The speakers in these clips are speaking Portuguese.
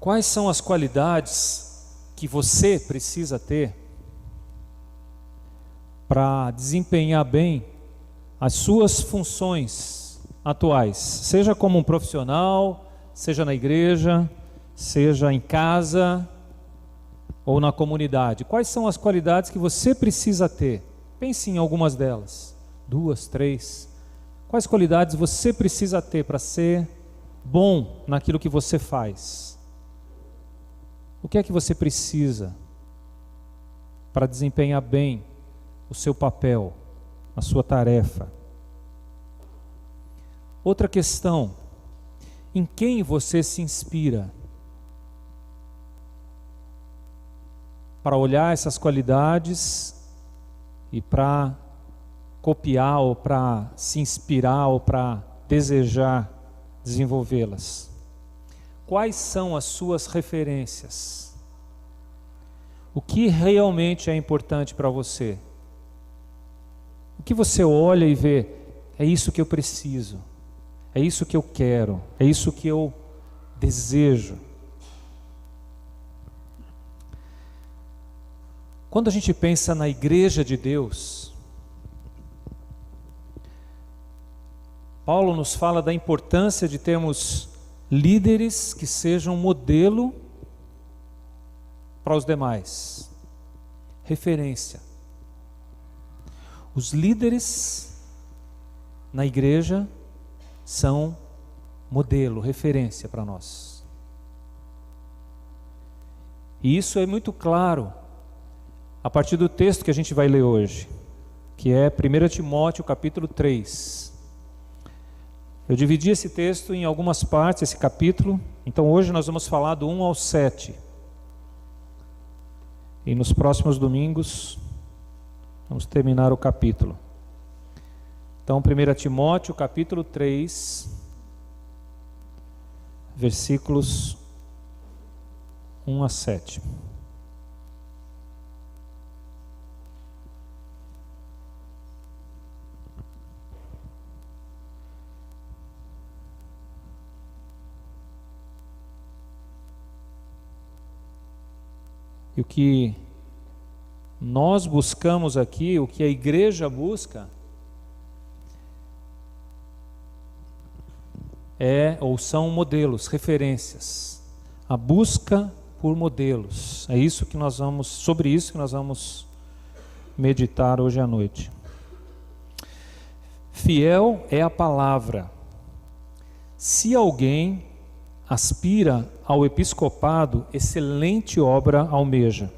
Quais são as qualidades que você precisa ter para desempenhar bem as suas funções atuais, seja como um profissional, seja na igreja, seja em casa ou na comunidade? Quais são as qualidades que você precisa ter? Pense em algumas delas, 2, 3. Quais qualidades você precisa ter para ser bom naquilo que você faz? O que é que você precisa para desempenhar bem o seu papel, a sua tarefa? Outra questão: em quem você se inspira para olhar essas qualidades e para copiar, ou para se inspirar, ou para desejar desenvolvê-las? Quais são as suas referências? O que realmente é importante para você? O que você olha e vê, é isso que eu preciso, é isso que eu quero, é isso que eu desejo? Quando a gente pensa na igreja de Deus, Paulo nos fala da importância de termos líderes que sejam modelo para os demais, referência. Os líderes na igreja são modelo, referência para nós. E isso é muito claro a partir do texto que a gente vai ler hoje, que é 1 Timóteo capítulo 3. Eu dividi esse texto em algumas partes, esse capítulo, então hoje nós vamos falar do 1 ao 7. E nos próximos domingos vamos terminar o capítulo. Então 1 Timóteo capítulo 3, versículos 1 a 7. E o que nós buscamos aqui, o que a igreja busca, ou são modelos, referências. A busca por modelos. É isso que nós vamos, sobre isso que nós vamos meditar hoje à noite. Fiel é a palavra. Se alguém aspira ao episcopado, excelente obra almeja.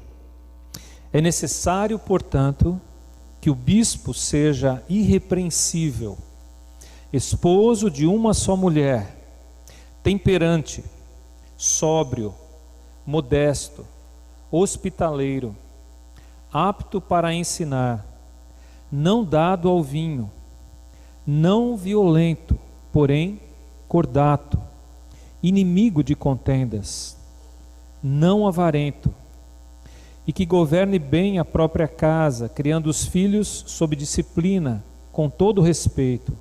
É necessário, portanto, que o bispo seja irrepreensível, esposo de uma só mulher, temperante, sóbrio, modesto, hospitaleiro, apto para ensinar, não dado ao vinho, não violento, porém cordato, inimigo de contendas, não avarento, e que governe bem a própria casa, criando os filhos sob disciplina, com todo respeito.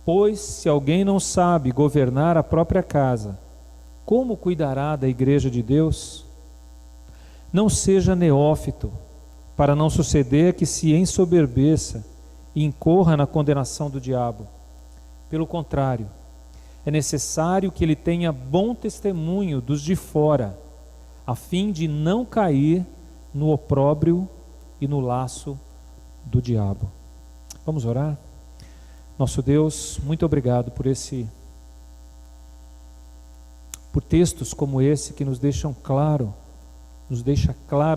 Pois, se alguém não sabe governar a própria casa, como cuidará da igreja de Deus? Não seja neófito, para não suceder que se ensoberbeça e incorra na condenação do diabo. Pelo contrário, é necessário que ele tenha bom testemunho dos de fora, a fim de não cair no opróbrio e no laço do diabo. Vamos orar? Nosso Deus, muito obrigado por textos como esse que nos deixa claro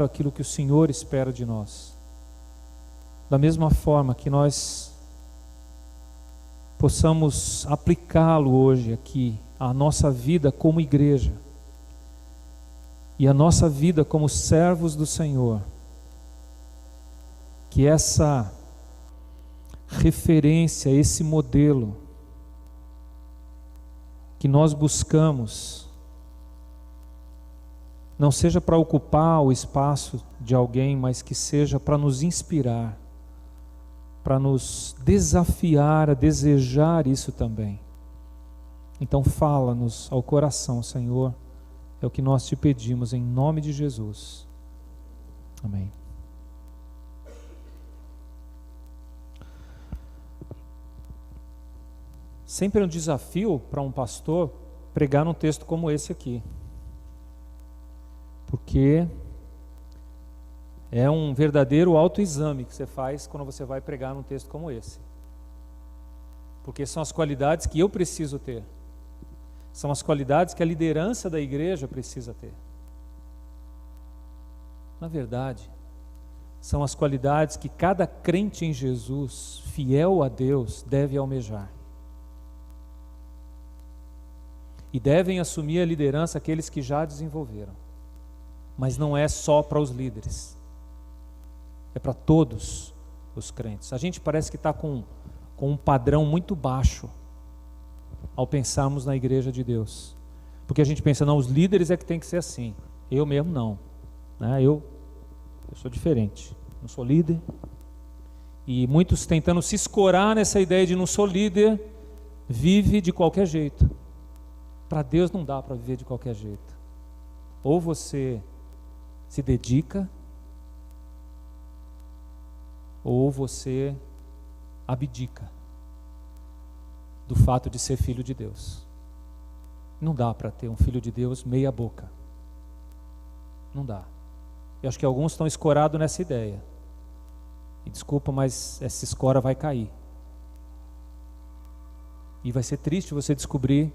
aquilo que o Senhor espera de nós. Da mesma forma que nós possamos aplicá-lo hoje aqui, à nossa vida como igreja e a nossa vida como servos do Senhor, que essa referência, esse modelo que nós buscamos, não seja para ocupar o espaço de alguém, mas que seja para nos inspirar, para nos desafiar a desejar isso também. Então fala-nos ao coração, Senhor, É o que nós te pedimos em nome de Jesus. Amém. Sempre é um desafio para um pastor pregar num texto como esse aqui. Porque é um verdadeiro autoexame que você faz quando você vai pregar num texto como esse. Porque são as qualidades que eu preciso ter. São as qualidades que a liderança da igreja precisa ter. Na verdade, são as qualidades que cada crente em Jesus, fiel a Deus, deve almejar. E devem assumir a liderança aqueles que já desenvolveram. Mas não é só para os líderes. É para todos os crentes. A gente parece que está com um padrão muito baixo ao pensarmos na igreja de Deus. Porque a gente pensa, não, os líderes é que tem que ser assim. Eu mesmo não. Né? Eu sou diferente. Não sou líder. E muitos tentando se escorar nessa ideia de não sou líder, vive de qualquer jeito. Para Deus não dá para viver de qualquer jeito. Ou você se dedica, ou você abdica do fato de ser filho de Deus. Não dá para ter um filho de Deus meia boca. Não dá. Eu acho que alguns estão escorados nessa ideia. E desculpa, mas essa escora vai cair. E vai ser triste você descobrir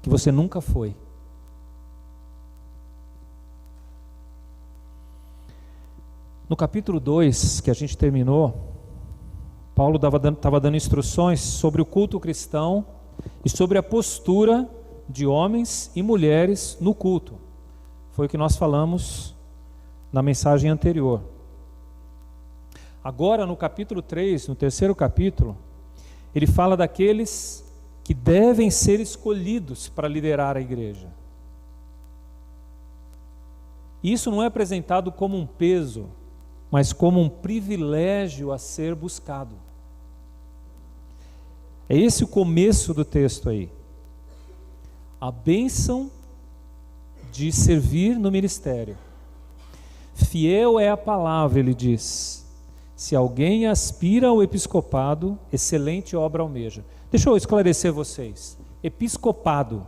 que você nunca foi. No capítulo 2, que a gente terminou, Paulo estava dando instruções sobre o culto cristão e sobre a postura de homens e mulheres no culto. Foi o que nós falamos na mensagem anterior. Agora, no capítulo 3, no terceiro capítulo, ele fala daqueles que devem ser escolhidos para liderar a igreja. Isso não é apresentado como um peso, mas como um privilégio a ser buscado. É esse o começo do texto aí. A bênção de servir no ministério. Fiel é a palavra, ele diz. Se alguém aspira ao episcopado, excelente obra almeja. Deixa eu esclarecer vocês. Episcopado.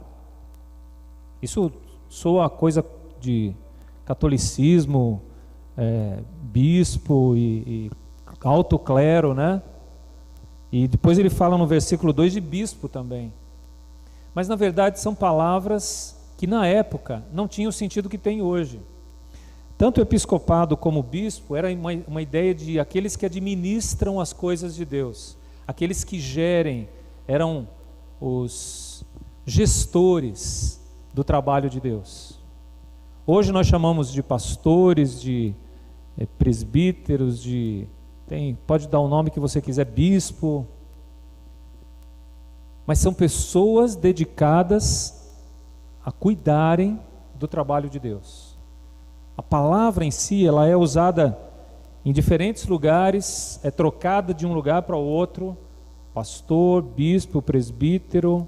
Isso soa coisa de catolicismo, bispo e alto clero, né? E depois ele fala no versículo 2 de bispo também. Mas na verdade são palavras que na época não tinham o sentido que tem hoje. Tanto o episcopado como o bispo era uma ideia de aqueles que administram as coisas de Deus. Aqueles que gerem, eram os gestores do trabalho de Deus. Hoje nós chamamos de pastores, de presbíteros, pode dar o nome que você quiser, bispo, mas são pessoas dedicadas a cuidarem do trabalho de Deus. A palavra em si, ela é usada em diferentes lugares, é trocada de um lugar para o outro, pastor, bispo, presbítero,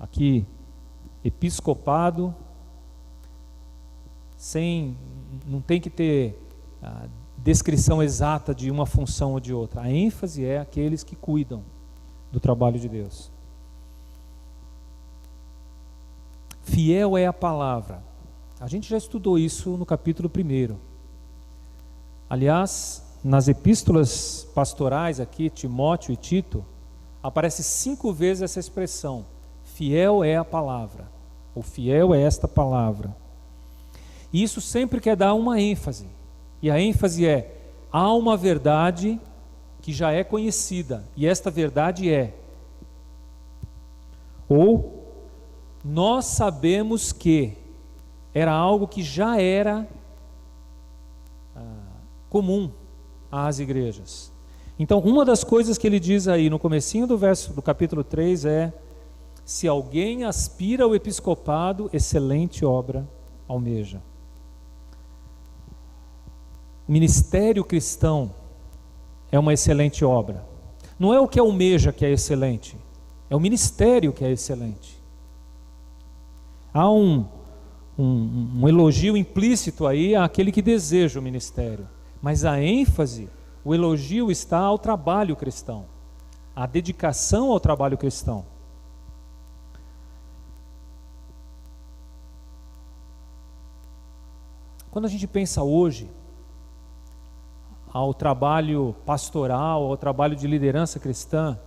aqui episcopado, não tem que ter descrição exata de uma função ou de outra. A ênfase é aqueles que cuidam do trabalho de Deus. Fiel é a palavra. A gente já estudou isso no capítulo 1. Aliás, nas epístolas pastorais aqui, Timóteo e Tito, aparece 5 vezes essa expressão. Fiel é a palavra. Ou fiel é esta palavra. E isso sempre quer dar uma ênfase. E a ênfase é, há uma verdade que já é conhecida, e esta verdade é, ou nós sabemos que era algo que já era comum às igrejas. Então, uma das coisas que ele diz aí no comecinho do capítulo 3 é, se alguém aspira ao episcopado, excelente obra almeja. O ministério cristão é uma excelente obra. Não é o que almeja que é excelente, é o ministério que é excelente. Há um um elogio implícito aí àquele que deseja o ministério. Mas a ênfase, o elogio está ao trabalho cristão, à dedicação ao trabalho cristão. Quando a gente pensa hoje ao trabalho pastoral, ao trabalho de liderança cristã,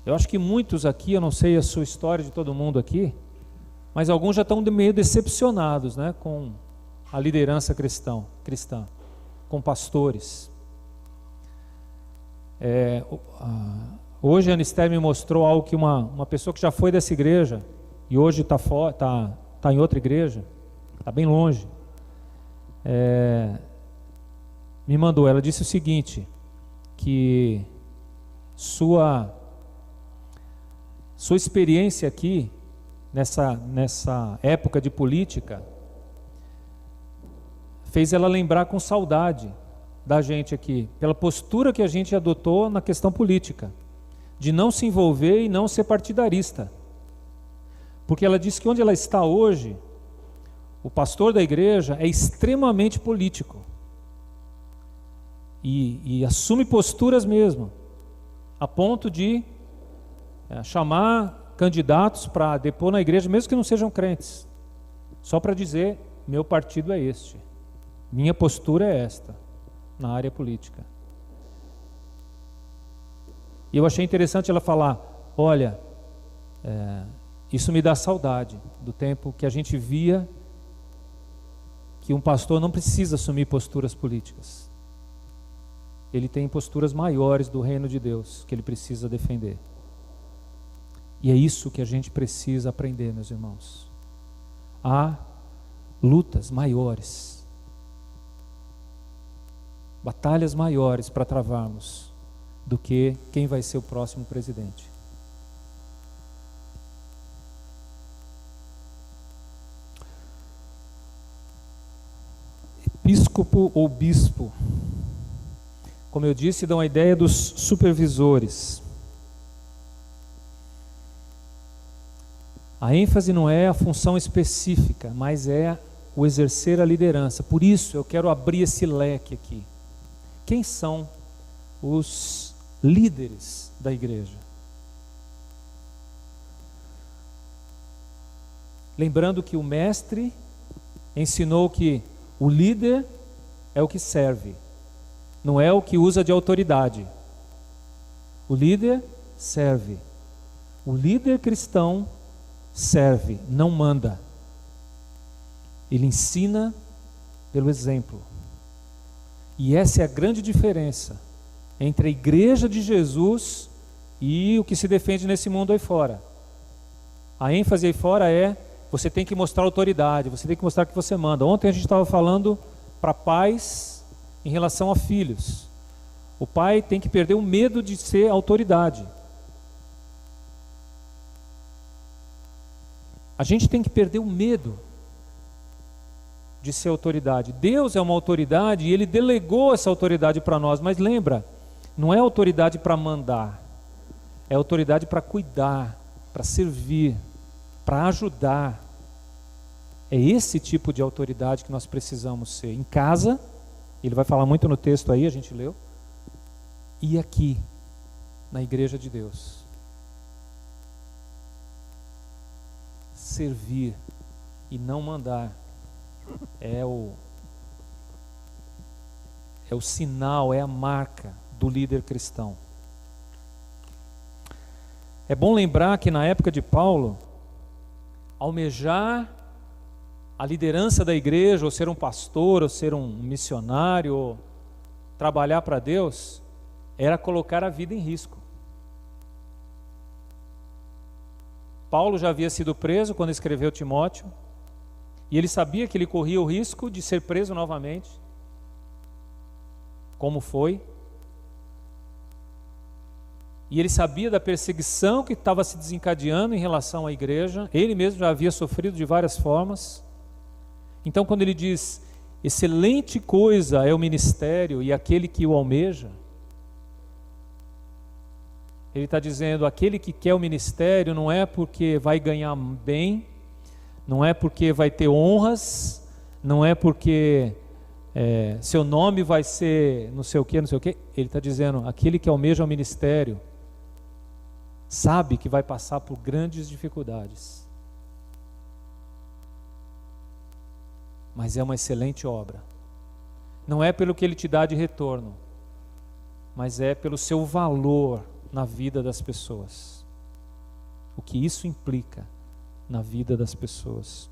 eu acho que muitos aqui, eu não sei a sua história de todo mundo aqui, mas alguns já estão meio decepcionados, né, com a liderança cristã, com pastores. Hoje a Anistério me mostrou algo que uma pessoa que já foi dessa igreja e hoje está em outra igreja, está bem longe, me mandou. Ela disse o seguinte, que sua experiência aqui, nessa época de política, fez ela lembrar com saudade da gente aqui, pela postura que a gente adotou na questão política, de não se envolver e não ser partidarista. Porque ela disse que onde ela está hoje, o pastor da igreja é extremamente político e assume posturas mesmo, a ponto de chamar candidatos para depor na igreja, mesmo que não sejam crentes, só para dizer: meu partido é este, minha postura é esta, na área política. E eu achei interessante ela falar: olha, isso me dá saudade do tempo que a gente via que um pastor não precisa assumir posturas políticas. Ele tem posturas maiores do reino de Deus que ele precisa defender. E é isso que a gente precisa aprender, meus irmãos. Há lutas maiores, batalhas maiores para travarmos do que quem vai ser o próximo presidente. Episcopo ou bispo, como eu disse, dão a ideia dos supervisores. A ênfase não é a função específica, mas é o exercer a liderança. Por isso eu quero abrir esse leque aqui. Quem são os líderes da igreja? Lembrando que o mestre ensinou que o líder é o que serve, não é o que usa de autoridade. O líder serve. O líder cristão serve, não manda. Ele ensina pelo exemplo. E essa é a grande diferença entre a igreja de Jesus e o que se defende nesse mundo aí fora. A ênfase aí fora é: você tem que mostrar autoridade, você tem que mostrar que você manda. Ontem a gente estava falando para pais em relação a filhos. O pai tem que perder o medo de ser autoridade. A gente tem que perder o medo de ser autoridade. Deus é uma autoridade e Ele delegou essa autoridade para nós. Mas lembra, não é autoridade para mandar, é autoridade para cuidar, para servir, para ajudar. É esse tipo de autoridade que nós precisamos ser. Em casa, ele vai falar muito no texto aí, a gente leu, e aqui, na igreja de Deus. Servir e não mandar é o sinal, é a marca do líder cristão. É bom lembrar que na época de Paulo, almejar a liderança da igreja, ou ser um pastor, ou ser um missionário, ou trabalhar para Deus, era colocar a vida em risco. Paulo já havia sido preso quando escreveu Timóteo, e ele sabia que ele corria o risco de ser preso novamente, como foi. E ele sabia da perseguição que estava se desencadeando em relação à igreja. Ele mesmo já havia sofrido de várias formas. Então, quando ele diz: excelente coisa é o ministério e aquele que o almeja, ele está dizendo: aquele que quer o ministério não é porque vai ganhar bem, não é porque vai ter honras, não é porque seu nome vai ser não sei o que, não sei o que. Ele está dizendo, aquele que almeja o ministério, sabe que vai passar por grandes dificuldades, mas é uma excelente obra. Não é pelo que ele te dá de retorno, mas é pelo seu valor na vida das pessoas. O que isso implica na vida das pessoas.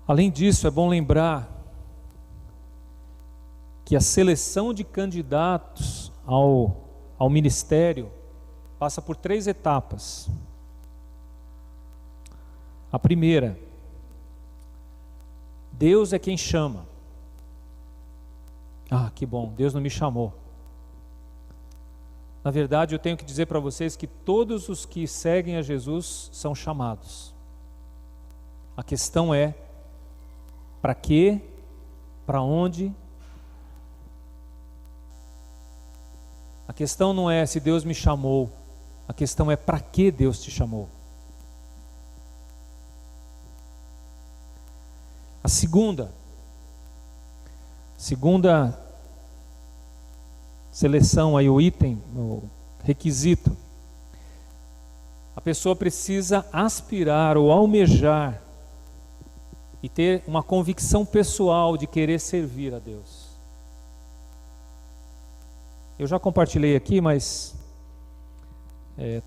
Além disso, é bom lembrar que a seleção de candidatos ao ministério passa por 3 etapas. A primeira, Deus é quem chama. Ah, que bom, Deus não me chamou. Na verdade, eu tenho que dizer para vocês que todos os que seguem a Jesus são chamados. A questão é, para quê? Para onde? A questão não é se Deus me chamou, a questão é para que Deus te chamou. A segunda seleção aí, o item, o requisito, a pessoa precisa aspirar ou almejar e ter uma convicção pessoal de querer servir a Deus. Eu já compartilhei aqui, mas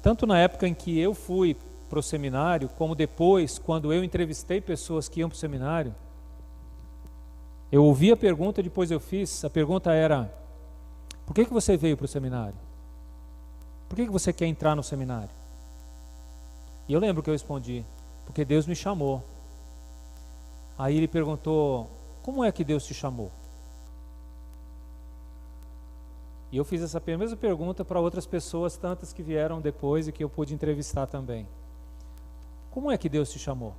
tanto na época em que eu fui para o seminário, como depois, quando eu entrevistei pessoas que iam para o seminário, eu ouvi a pergunta, depois eu fiz, a pergunta era, por que você veio para o seminário? Por que você quer entrar no seminário? E eu lembro que eu respondi, porque Deus me chamou. Aí ele perguntou, como é que Deus te chamou? E eu fiz essa mesma pergunta para outras pessoas, tantas que vieram depois e que eu pude entrevistar também. Como é que Deus te chamou?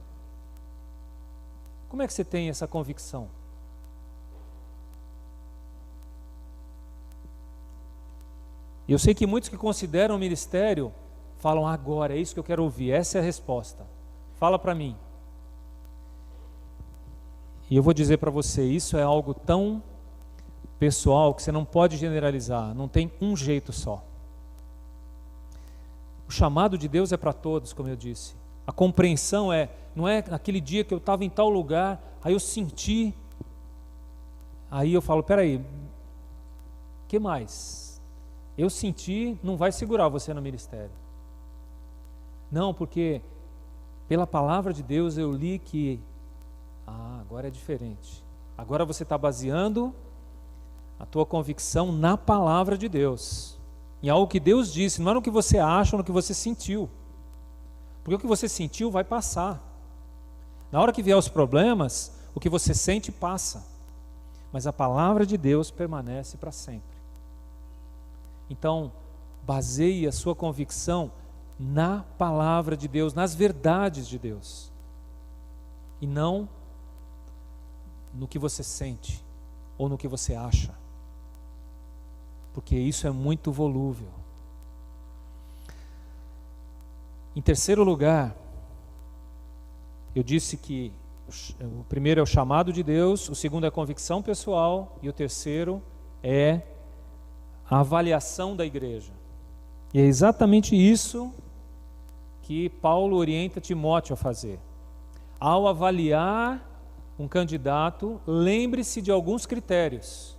Como é que você tem essa convicção? E eu sei que muitos que consideram o ministério falam, agora, é isso que eu quero ouvir, essa é a resposta. Fala para mim. E eu vou dizer para você, isso é algo tão pessoal que você não pode generalizar, não tem um jeito só. O chamado de Deus é para todos, como eu disse. A compreensão não é naquele dia que eu estava em tal lugar, aí eu senti, aí eu falo, peraí, o que mais? Eu senti, não vai segurar você no ministério. Não, porque pela palavra de Deus eu li que, agora é diferente. Agora você está baseando a tua convicção na palavra de Deus, em algo que Deus disse, não é no que você acha, ou no que você sentiu. Porque o que você sentiu vai passar. Na hora que vier os problemas, o que você sente passa. Mas a palavra de Deus permanece para sempre. Então, baseie a sua convicção na palavra de Deus, nas verdades de Deus. E não no que você sente ou no que você acha. Porque isso é muito volúvel. Em terceiro lugar, eu disse que o primeiro é o chamado de Deus, o segundo é a convicção pessoal e o terceiro é a avaliação da igreja. E é exatamente isso que Paulo orienta Timóteo a fazer. Ao avaliar um candidato, lembre-se de alguns critérios.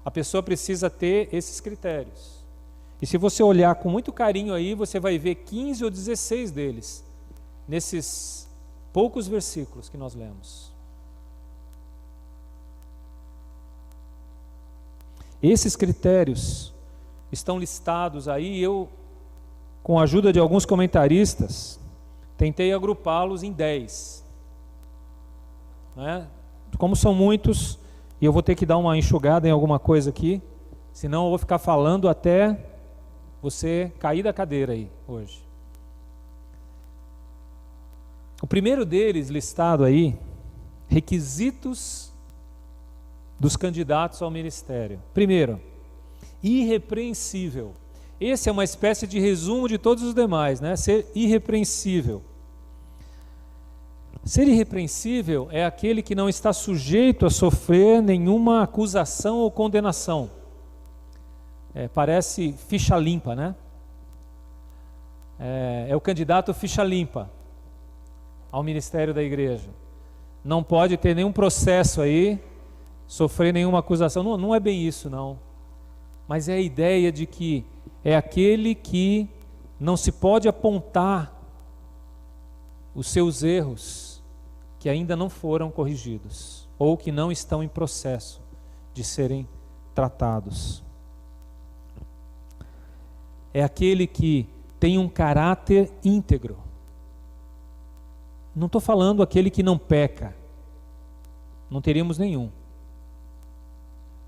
A pessoa precisa ter esses critérios. E se você olhar com muito carinho aí, você vai ver 15 ou 16 deles, nesses poucos versículos que nós lemos. Esses critérios estão listados aí, eu, com a ajuda de alguns comentaristas, tentei agrupá-los em 10. Como são muitos, e eu vou ter que dar uma enxugada em alguma coisa aqui, senão eu vou ficar falando até você cair da cadeira aí hoje. O primeiro deles listado aí, requisitos dos candidatos ao ministério. Primeiro, irrepreensível. Esse é uma espécie de resumo de todos os demais, né? Ser irrepreensível. Ser irrepreensível é aquele que não está sujeito a sofrer nenhuma acusação ou condenação. Parece ficha limpa, né? É o candidato ficha limpa ao ministério da igreja. Não pode ter nenhum processo aí, sofrer nenhuma acusação. Não, não é bem isso, não. Mas é a ideia de que é aquele que não se pode apontar os seus erros que ainda não foram corrigidos ou que não estão em processo de serem tratados. É aquele que tem um caráter íntegro. Não estou falando aquele que não peca, não teríamos nenhum.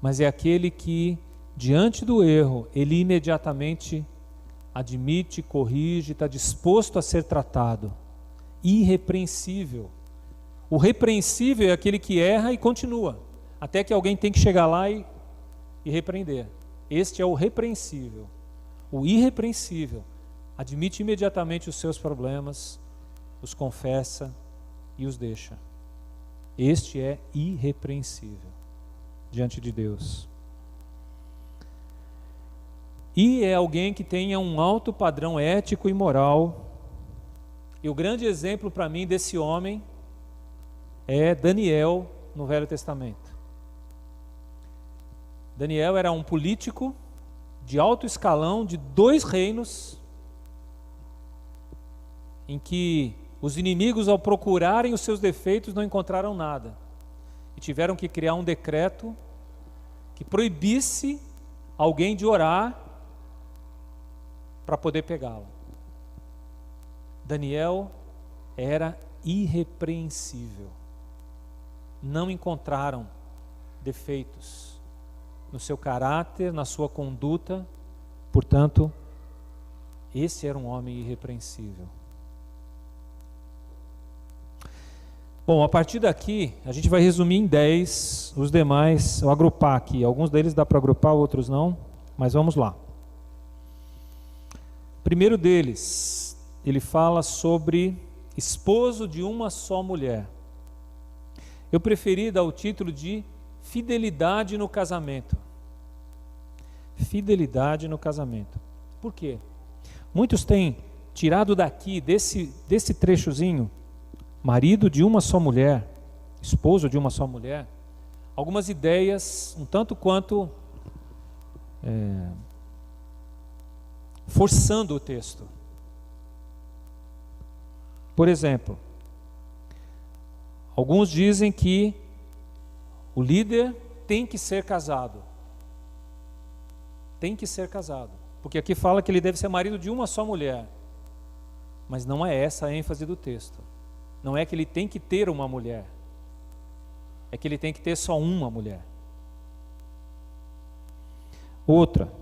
Mas é aquele que, diante do erro, ele imediatamente admite, corrige, está disposto a ser tratado. Irrepreensível. O repreensível é aquele que erra e continua, até que alguém tem que chegar lá e repreender. Este é o repreensível. O irrepreensível admite imediatamente os seus problemas, os confessa e os deixa. Este é irrepreensível diante de Deus. E é alguém que tenha um alto padrão ético e moral. E o grande exemplo para mim desse homem é Daniel no Velho Testamento. Daniel era um político de alto escalão de 2 reinos, em que os inimigos, ao procurarem os seus defeitos, não encontraram nada. E tiveram que criar um decreto que proibisse alguém de orar para poder pegá-lo. Daniel era irrepreensível. Não encontraram defeitos no seu caráter, na sua conduta. Portanto, esse era um homem irrepreensível. Bom, a partir daqui, a gente vai resumir em 10, os demais, eu agrupar aqui. Alguns deles dá para agrupar, outros não, mas vamos lá. O primeiro deles, ele fala sobre esposo de uma só mulher. Eu preferi dar o título de fidelidade no casamento. Fidelidade no casamento. Por quê? Muitos têm tirado daqui, desse trechozinho, marido de uma só mulher, esposo de uma só mulher, algumas ideias um tanto quanto forçando o texto. Por exemplo, alguns dizem que o líder tem que ser casado. Tem que ser casado. Porque aqui fala que ele deve ser marido de uma só mulher. Mas não é essa a ênfase do texto. Não é que ele tem que ter uma mulher. É que ele tem que ter só uma mulher. Outra.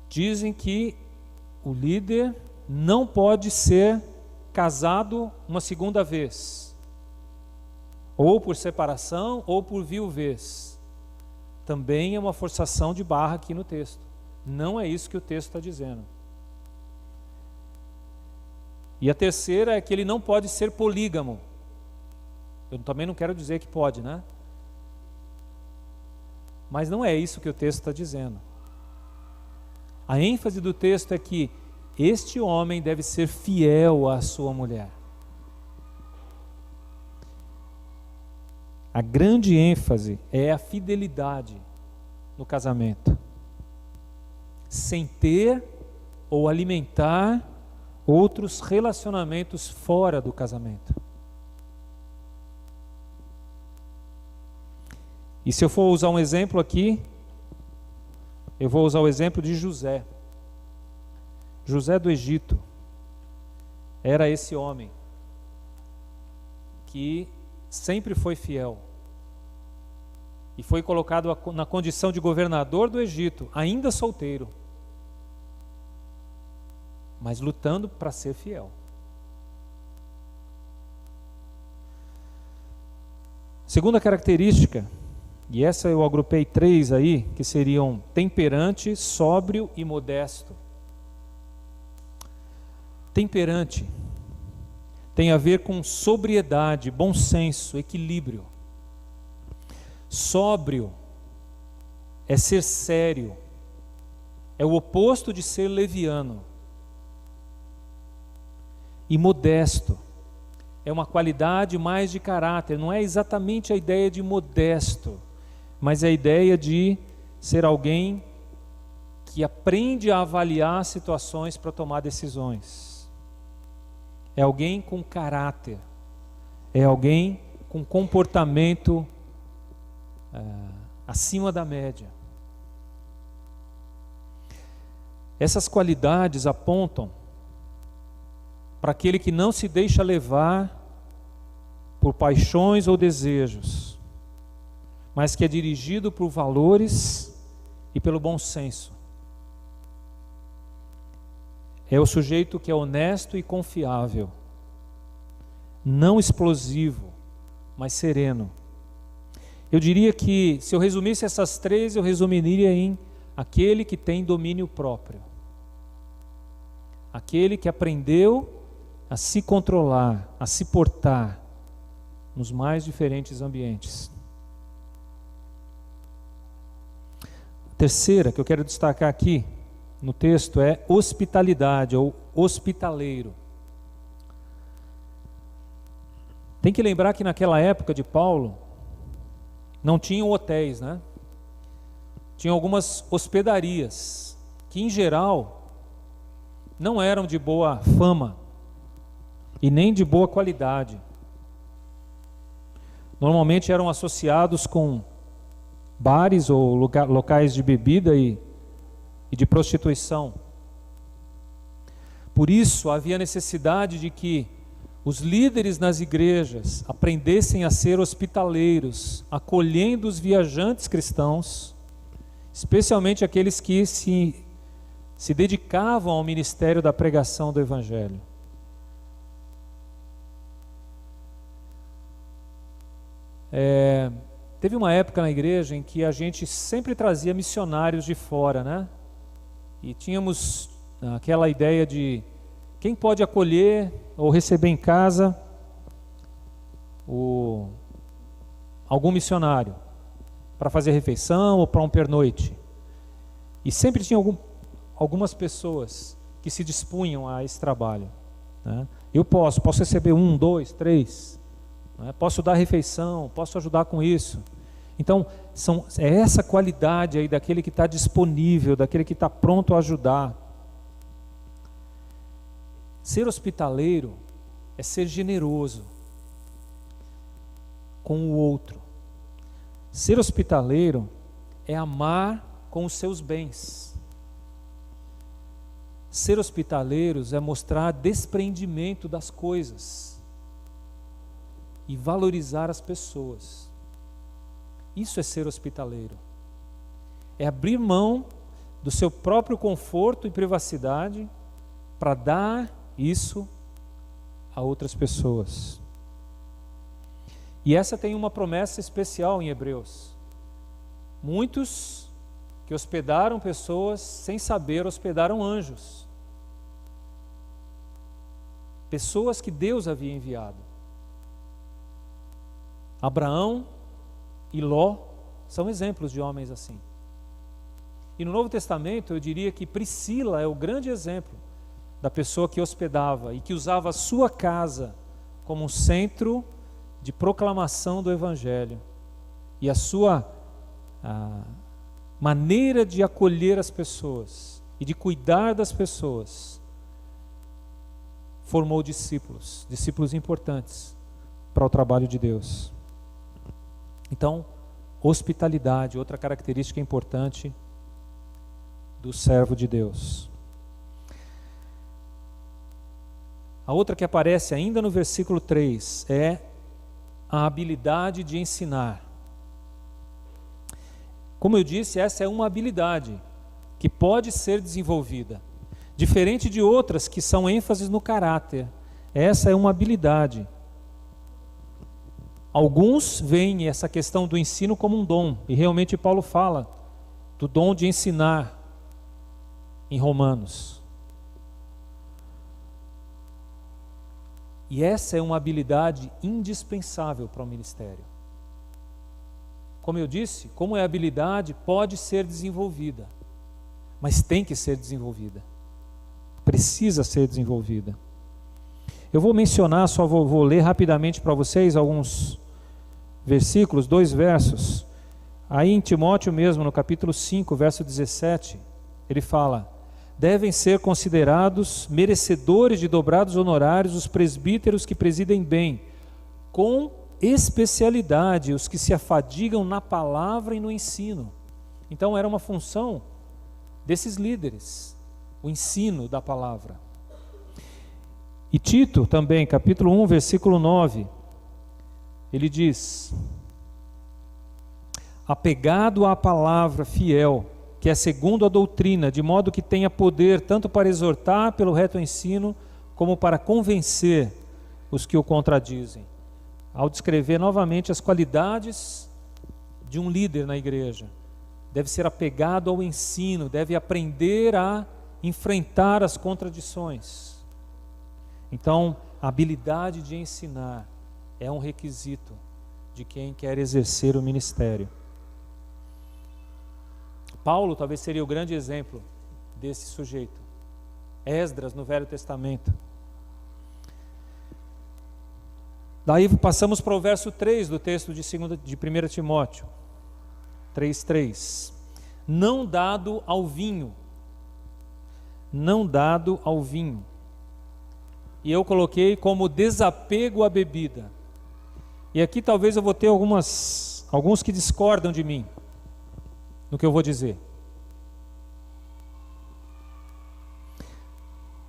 Dizem que o líder não pode ser casado uma segunda vez. Ou por separação, ou por viuvez. Também é uma forçação de barra aqui no texto. Não é isso que o texto está dizendo. E a terceira é que ele não pode ser polígamo. Eu também não quero dizer que pode, né? Mas não é isso que o texto está dizendo. A ênfase do texto é que este homem deve ser fiel à sua mulher. A grande ênfase é a fidelidade no casamento. Sem ter ou alimentar outros relacionamentos fora do casamento. E se eu for usar um exemplo aqui, eu vou usar o exemplo de José. José do Egito era esse homem que sempre foi fiel e foi colocado na condição de governador do Egito, ainda solteiro, mas lutando para ser fiel. Segunda característica E essa eu agrupei 3 aí, que seriam temperante, sóbrio e modesto. Temperante tem a ver com sobriedade, bom senso, equilíbrio. Sóbrio é ser sério, é o oposto de ser leviano. E modesto é uma qualidade mais de caráter, não é exatamente a ideia de modesto, mas é a ideia de ser alguém que aprende a avaliar situações para tomar decisões. É alguém com caráter, é alguém com comportamento acima da média. Essas qualidades apontam para aquele que não se deixa levar por paixões ou desejos, mas que é dirigido por valores e pelo bom senso. É o sujeito que é honesto e confiável, não explosivo, mas sereno. Eu diria que, se eu resumisse essas 3, eu resumiria em aquele que tem domínio próprio. Aquele que aprendeu a se controlar, a se portar nos mais diferentes ambientes. A terceira que eu quero destacar aqui no texto é hospitalidade ou hospitaleiro. Tem que lembrar que naquela época de Paulo não tinham hotéis, né? Tinham algumas hospedarias que em geral não eram de boa fama e nem de boa qualidade. Normalmente eram associados com bares ou locais de bebida e de prostituição. Por isso havia necessidade de que os líderes nas igrejas aprendessem a ser hospitaleiros, acolhendo os viajantes cristãos, especialmente aqueles que se dedicavam ao ministério da pregação do Evangelho. Teve uma época na igreja em que a gente sempre trazia missionários de fora, né? E tínhamos aquela ideia de quem pode acolher ou receber em casa algum missionário para fazer refeição ou para um pernoite. E sempre tinha algumas pessoas que se dispunham a esse trabalho, né? Eu posso receber 1, 2, 3, né? Posso dar refeição, posso ajudar com isso. Então, é essa qualidade aí daquele que está disponível, daquele que está pronto a ajudar. Ser hospitaleiro é ser generoso com o outro. Ser hospitaleiro é amar com os seus bens. Ser hospitaleiros é mostrar desprendimento das coisas e valorizar as pessoas. Isso é ser hospitaleiro. É abrir mão do seu próprio conforto e privacidade para dar isso a outras pessoas. E essa tem uma promessa especial em Hebreus. Muitos que hospedaram pessoas sem saber hospedaram anjos. Pessoas que Deus havia enviado. Abraão e Ló são exemplos de homens assim. E no Novo Testamento eu diria que Priscila é o grande exemplo da pessoa que hospedava e que usava a sua casa como um centro de proclamação do Evangelho. E a sua maneira de acolher as pessoas e de cuidar das pessoas formou discípulos importantes para o trabalho de Deus. Então, hospitalidade, outra característica importante do servo de Deus. A outra que aparece ainda no versículo 3 é a habilidade de ensinar. Como eu disse, essa é uma habilidade que pode ser desenvolvida, diferente de outras que são ênfases no caráter. Essa é uma habilidade. Alguns veem essa questão do ensino como um dom, e realmente Paulo fala do dom de ensinar em Romanos. E essa é uma habilidade indispensável para o ministério. Como eu disse, como é habilidade, pode ser desenvolvida, mas tem que ser desenvolvida. Precisa ser desenvolvida. Eu vou mencionar, só vou ler rapidamente para vocês alguns versículos, 2 versos. Aí em Timóteo mesmo, no capítulo 5, verso 17, ele fala: devem ser considerados merecedores de dobrados honorários os presbíteros que presidem bem, com especialidade os que se afadigam na palavra e no ensino. Então era uma função desses líderes, o ensino da palavra. E Tito também, capítulo 1, versículo 9, ele diz: apegado à palavra fiel, que é segundo a doutrina, de modo que tenha poder tanto para exortar pelo reto ensino, como para convencer os que o contradizem. Ao descrever novamente as qualidades de um líder na igreja, deve ser apegado ao ensino, deve aprender a enfrentar as contradições. Então, a habilidade de ensinar é um requisito de quem quer exercer o ministério. Paulo talvez seria o grande exemplo desse sujeito. Esdras no Velho Testamento. Daí passamos para o verso 3 do texto de 1 Timóteo 3:3. Não dado ao vinho. Não dado ao vinho. E eu coloquei como desapego à bebida. E aqui talvez eu vou ter alguns que discordam de mim no que eu vou dizer.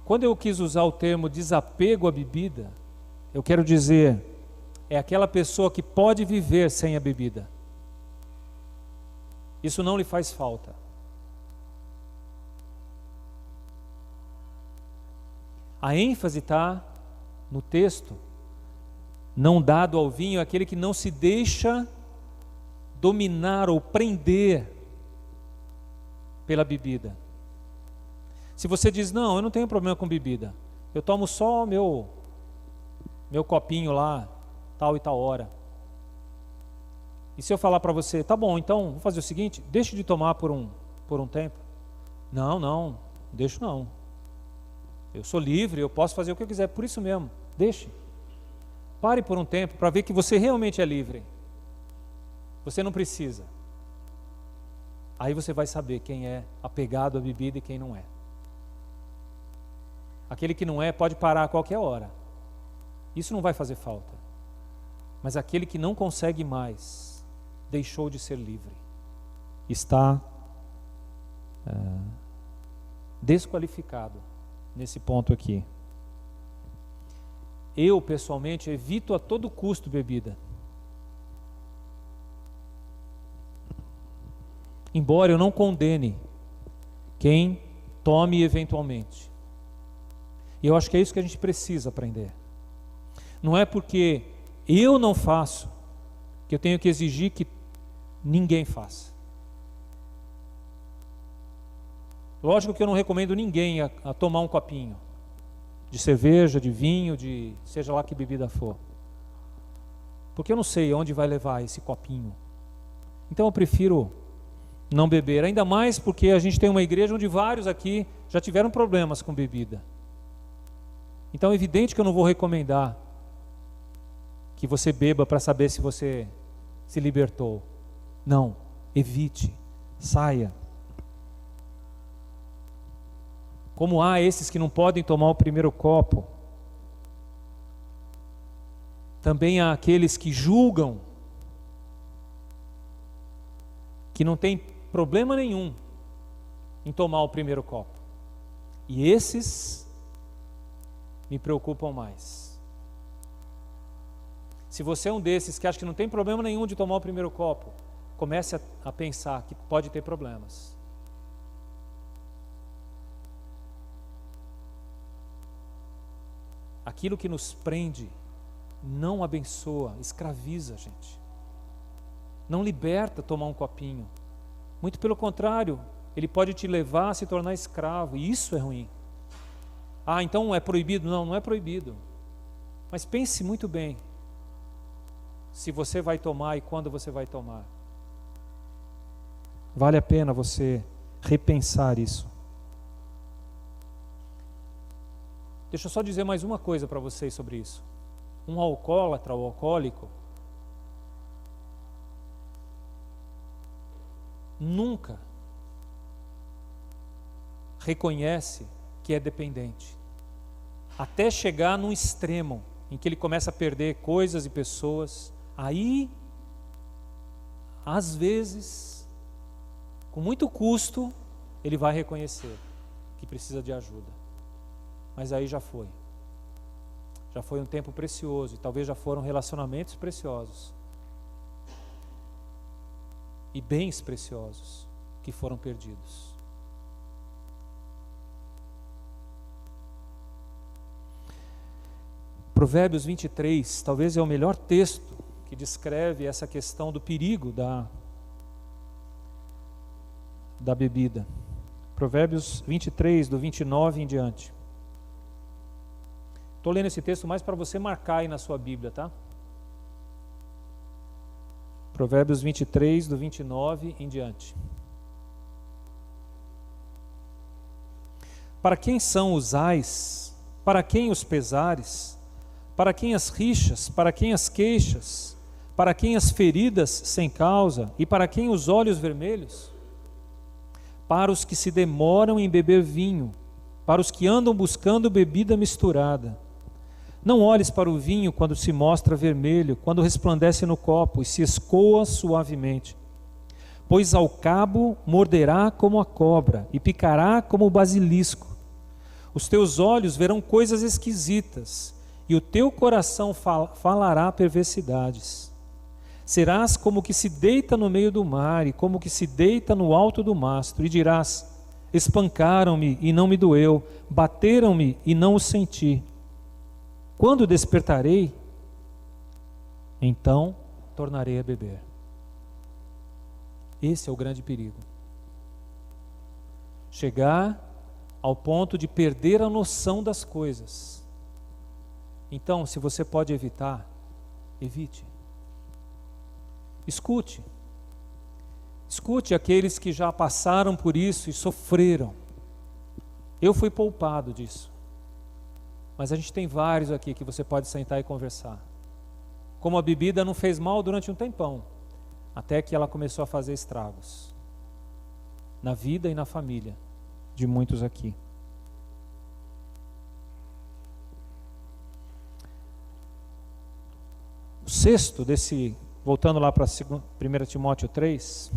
Quando eu quis usar o termo desapego à bebida, eu quero dizer, é aquela pessoa que pode viver sem a bebida. Isso não lhe faz falta. A ênfase está no texto. Não dado ao vinho, é aquele que não se deixa dominar ou prender pela bebida. Se você diz, não, eu não tenho problema com bebida, eu tomo só meu copinho lá, tal e tal hora. E se eu falar para você, tá bom, então vou fazer o seguinte, deixe de tomar por um tempo. Não, deixo não. Eu sou livre, eu posso fazer o que eu quiser, por isso mesmo, deixe. Pare por um tempo para ver que você realmente é livre. Você não precisa. Aí você vai saber quem é apegado à bebida e quem não é. Aquele que não é pode parar a qualquer hora. Isso não vai fazer falta. Mas aquele que não consegue mais, deixou de ser livre. Está desqualificado nesse ponto aqui. Eu, pessoalmente, evito a todo custo bebida. Embora eu não condene quem tome eventualmente. E eu acho que é isso que a gente precisa aprender. Não é porque eu não faço que eu tenho que exigir que ninguém faça. Lógico que eu não recomendo ninguém a tomar um copinho de cerveja, de vinho, de seja lá que bebida for. Porque eu não sei onde vai levar esse copinho. Então eu prefiro não beber, ainda mais porque a gente tem uma igreja onde vários aqui já tiveram problemas com bebida. Então é evidente que eu não vou recomendar que você beba para saber se você se libertou. Não, evite, saia. Como há esses que não podem tomar o primeiro copo, também há aqueles que julgam que não tem problema nenhum em tomar o primeiro copo. E esses me preocupam mais. Se você é um desses que acha que não tem problema nenhum de tomar o primeiro copo, comece a pensar que pode ter problemas. Aquilo que nos prende não abençoa, escraviza a gente. Não liberta tomar um copinho. Muito pelo contrário, ele pode te levar a se tornar escravo, e isso é ruim. Ah, então é proibido? Não, não é proibido. Mas pense muito bem se você vai tomar e quando você vai tomar. Vale a pena você repensar isso. Deixa eu só dizer mais uma coisa para vocês sobre isso. Um alcoólatra ou alcoólico nunca reconhece que é dependente, até chegar num extremo em que ele começa a perder coisas e pessoas. Aí, às vezes, com muito custo, ele vai reconhecer que precisa de ajuda. Mas aí já foi um tempo precioso, e talvez já foram relacionamentos preciosos e bens preciosos que foram perdidos. Provérbios 23, talvez é o melhor texto que descreve essa questão do perigo da bebida. Provérbios 23, do 29 em diante. Estou lendo esse texto mais para você marcar aí na sua Bíblia, tá? Provérbios 23, do 29 em diante. Para quem são os ais? Para quem os pesares? Para quem as rixas? Para quem as queixas? Para quem as feridas sem causa? E para quem os olhos vermelhos? Para os que se demoram em beber vinho, para os que andam buscando bebida misturada. Não olhes para o vinho quando se mostra vermelho, quando resplandece no copo e se escoa suavemente. Pois ao cabo morderá como a cobra e picará como o basilisco. Os teus olhos verão coisas esquisitas e o teu coração falará perversidades. Serás como o que se deita no meio do mar e como o que se deita no alto do mastro, e dirás: espancaram-me e não me doeu, bateram-me e não o senti. Quando despertarei, então tornarei a beber. Esse é o grande perigo. Chegar ao ponto de perder a noção das coisas. Então, se você pode evitar, evite. Escute aqueles que já passaram por isso e sofreram. Eu fui poupado disso, mas a gente tem vários aqui que você pode sentar e conversar. Como a bebida não fez mal durante um tempão, até que ela começou a fazer estragos na vida e na família de muitos aqui. O sexto desse, voltando lá para 1 Timóteo 3,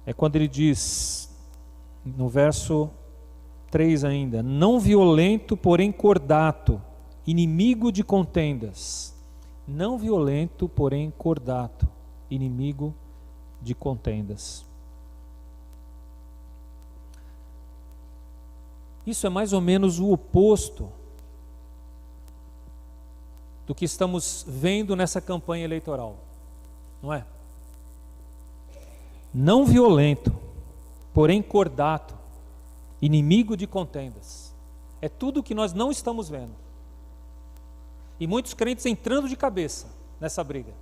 é quando ele diz, no verso 3 ainda: não violento, porém cordato, inimigo de contendas. Não violento, porém cordato, inimigo de contendas. Isso é mais ou menos o oposto do que estamos vendo nessa campanha eleitoral, não é? Não violento, porém cordato, inimigo de contendas. É tudo o que nós não estamos vendo. E muitos crentes entrando de cabeça nessa briga.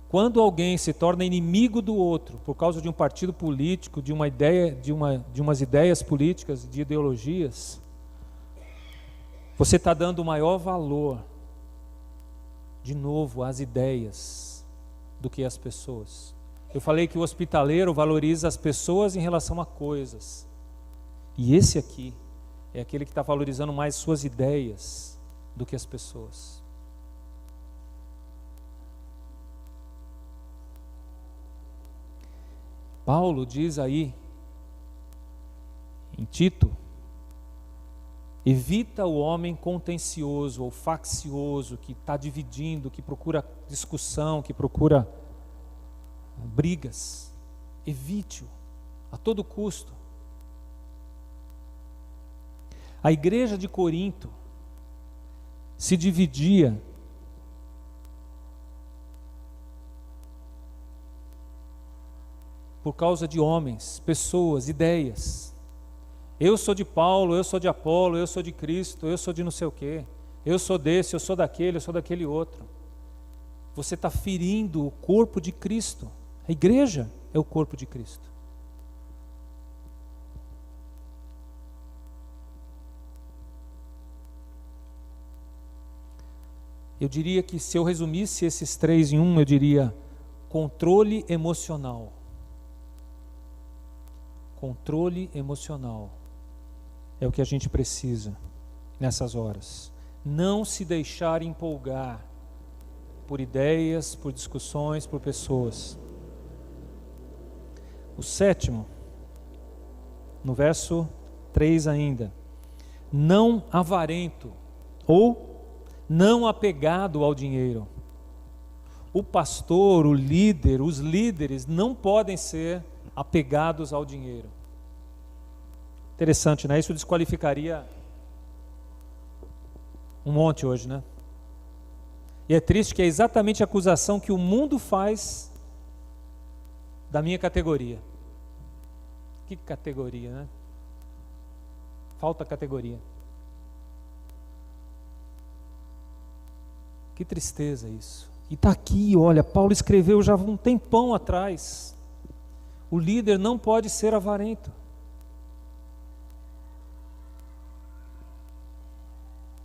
Quando alguém se torna inimigo do outro por causa de um partido político, de uma ideia, de umas ideias políticas, de ideologias, você está dando maior valor, de novo, às ideias do que às pessoas. Eu falei que o hospitaleiro valoriza as pessoas em relação a coisas. E esse aqui é aquele que está valorizando mais suas ideias do que as pessoas. Paulo diz aí, em Tito: evita o homem contencioso ou faccioso, que está dividindo, que procura discussão, que procura brigas. Evite-o a todo custo. A igreja de Corinto se dividia por causa de homens, pessoas, ideias. Eu sou de Paulo, eu sou de Apolo, eu sou de Cristo, eu sou de não sei o quê. Eu sou desse, eu sou daquele outro. Você está ferindo o corpo de Cristo. A igreja é o corpo de Cristo. Eu diria que se eu resumisse esses três em um, eu diria controle emocional. Controle emocional é o que a gente precisa nessas horas. Não se deixar empolgar por ideias, por discussões, por pessoas. O sétimo, no verso 3 ainda, não avarento ou não apegado ao dinheiro. O pastor, o líder, os líderes não podem ser apegados ao dinheiro. Interessante, né? Isso desqualificaria um monte hoje, né? E é triste que é exatamente a acusação que o mundo faz da minha categoria. Que categoria, né? Falta categoria. Que tristeza isso. E está aqui, olha, Paulo escreveu já um tempão atrás. O líder não pode ser avarento.